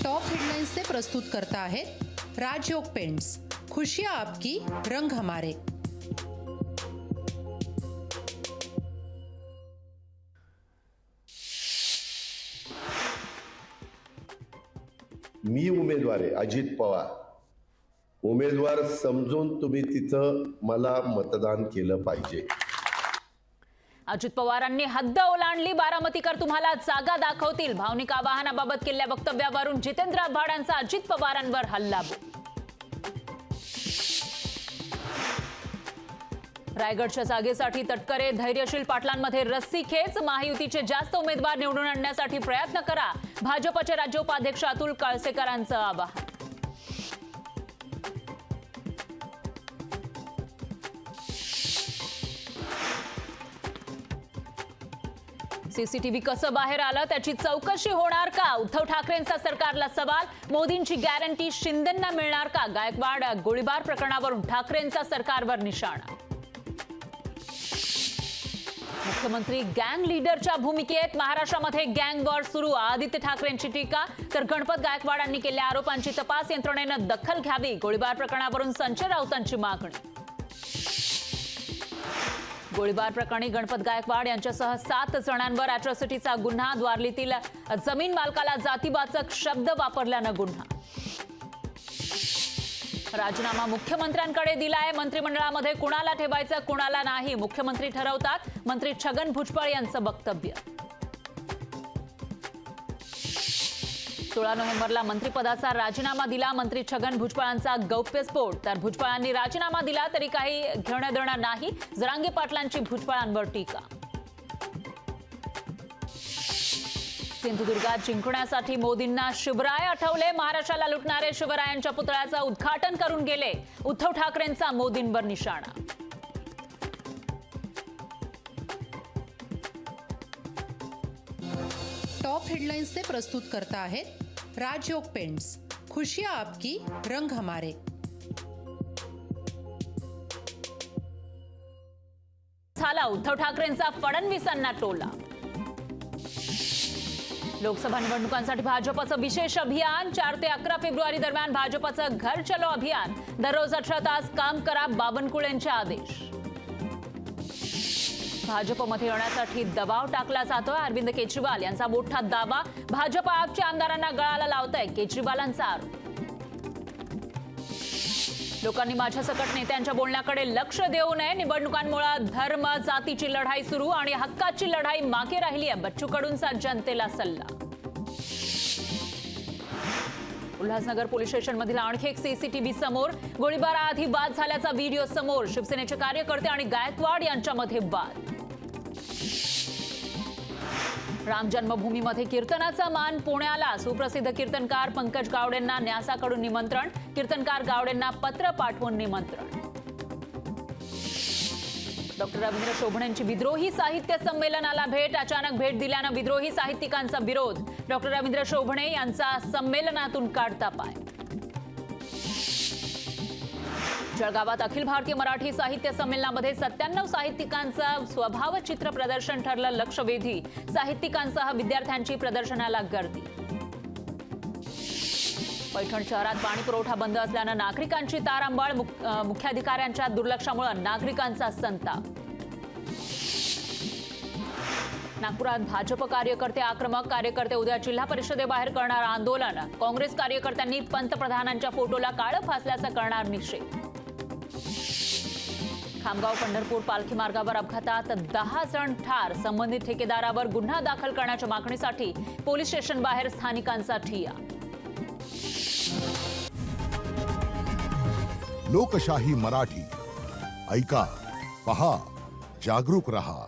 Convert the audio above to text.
Top headlines से प्रस्तुत करता है राजयोग पेंट्स, खुशियां आपकी, रंग हमारे। मी उमेदवार आहे अजित पवार। उमेदवार समजून तुम्ही तिथं मला मतदान केलं पाहिजे। अजित पवारांनी हद्द ओलांडली, बारामतीकर तुम्हाला जागा दाखवतील। भावनिक आवाहनाबाबत केलेल्या वक्तव्यावरून जितेंद्र आव्हाडांचा अजित पवारांवर हल्लाबोल। रायगडच्या जागेसाठी तटकरे, धैर्यशील पाटलांमध्ये रस्सीखेच। महायुतीचे जास्त उमेदवार निवडून आणण्यासाठी प्रयत्न करा, भाजपचे राज्य उपाध्यक्ष अतुल कळसेकरांचं आवाहन। सीसीटीव्ही कसं बाहेर आलं, त्याची चौकशी होणार का? उद्धव ठाकरेंचा सरकारला सवाल। मोदींची गॅरंटी शिंदेंना मिळणार का? गायकवाड गोळीबार प्रकरणावरून ठाकरेंचा सरकारवर निशाणा। मुख्यमंत्री गँग लीडरच्या भूमिकेत, महाराष्ट्रामध्ये गँग वॉर सुरू। आदित्य ठाकरेंची टीका, तर गणपत गायकवाडांनी केलेल्या आरोपांची तपास यंत्रणेनं दखल घ्यावी। गोळीबार प्रकरणावरून संजय राऊतांची मागणी। गोळीबार प्रकरणी गणपत गायकवाड यांच्यासह 7 जणांवर अॅट्रॉसिटीचा गुन्हा। द्वारलीतील जमीन मालकाला जातीवाचक शब्द वापरल्यानं गुन्हा। राजीनामा मुख्यमंत्र्यांकडे दिलाय, मंत्रिमंडळामध्ये कुणाला ठेवायचं कुणाला नाही मुख्यमंत्री ठरवतात, मंत्री छगन भुजबळ यांचं वक्तव्य। 16 नोव्हेंबरला मंत्रिपदाचा राजीनामा दिला, मंत्री छगन भुजबळांचा गौप्यस्फोट। तर भुजबळांनी राजीनामा दिला तरी काही घेणं देणं नाही, जरांगे पाटलांची भुजबळांवर टीका। सिंधुदुर्गात जिंकण्यासाठी मोदींना शिवराय आठवले, महाराष्ट्राला लुटणारे शिवरायांच्या पुतळ्याचं उद्घाटन करून गेले। उद्धव ठाकरेंचा मोदींवर निशाणा। टॉप हेडलाइन्स से प्रस्तुत करता है राजयोग पेंट्स, खुशियां आपकी, रंग हमारे। झाला उद्धव ठाकरेंचा फडणवीसांना टोला। लोकसभा निवडणुकांसाठी भाजपचं विशेष अभियान। 4 ते 11 फेब्रुवारी दरम्यान भाजपचं घर चलो अभियान। दररोज 18 तास काम करा, बावनकुळेंचे आदेश। भाजपमध्ये येण्यासाठी दबाव टाकला जातोय, अरविंद केजरीवाल यांचा मोठा दावा। भाजप आपच्या आमदारांना गळाला लावतंय, केजरीवालांचा आरोप। लोकांनी माझ्या सकट नेत्यांच्या बोलण्याकडे लक्ष देऊ नये, निवडणुकांमुळे धर्म जातीची लढाई सुरू आणि हक्काची लढाई मागे राहिली आहे, बच्चू कडूंचा जनतेला सल्ला। उल्हासनगर पोलीस स्टेशनमधील आणखी एक सीसीटीव्ही समोर, गोळीबाराआधी वाद झाल्याचा व्हिडिओ समोर। शिवसेनेचे कार्यकर्ते आणि गायकवाड यांच्यामध्ये वाद। राम जन्मभूमीमध्ये कीर्तनाचा मान पुण्याला, सुप्रसिद्ध कीर्तनकार पंकज गावडेंना न्यासाकडून निमंत्रण। कीर्तनकार गावडेंना पत्र पाठवून निमंत्रण। डॉक्टर रवींद्र शोभणेंची विद्रोही साहित्य संमेलनाला भेट, अचानक भेट दिल्यानं विद्रोही साहित्यिकांचा विरोध। डॉक्टर रवींद्र शोभणे यांचा संमेलनातून काढता पाय। जळगावात अखिल भारतीय मराठी साहित्य संमेलनामध्ये 97 साहित्यिकांचं स्वभावचित्र प्रदर्शन ठरलं लक्षवेधी। साहित्यिकांसह विद्यार्थ्यांची प्रदर्शनाला गर्दी। पैठण शहरात पाणी पुरवठा बंद असल्यानं नागरिकांची तारांबळ, मुख्याधिकाऱ्यांच्या दुर्लक्षामुळे नागरिकांचा संताप। नागपुरात भाजप कार्यकर्ते आक्रमक, कार्यकर्ते उद्या जिल्हा परिषदेबाहेर करणार आंदोलन। काँग्रेस कार्यकर्त्यांनी पंतप्रधानांच्या फोटोला काळं फासल्याचा करणार निषेध। खामगाव पंढरपूर पालखी मार्गावर अपघातात 10 जण ठार, संबंधित ठेकेदारावर गुन्हा दाखल करण्याच्या मागणीसाठी पोलीस स्टेशन बाहेर स्थानिकांचा ठिय्या। लोकशाही मराठी, ऐका, पहा, जागरूक रहा।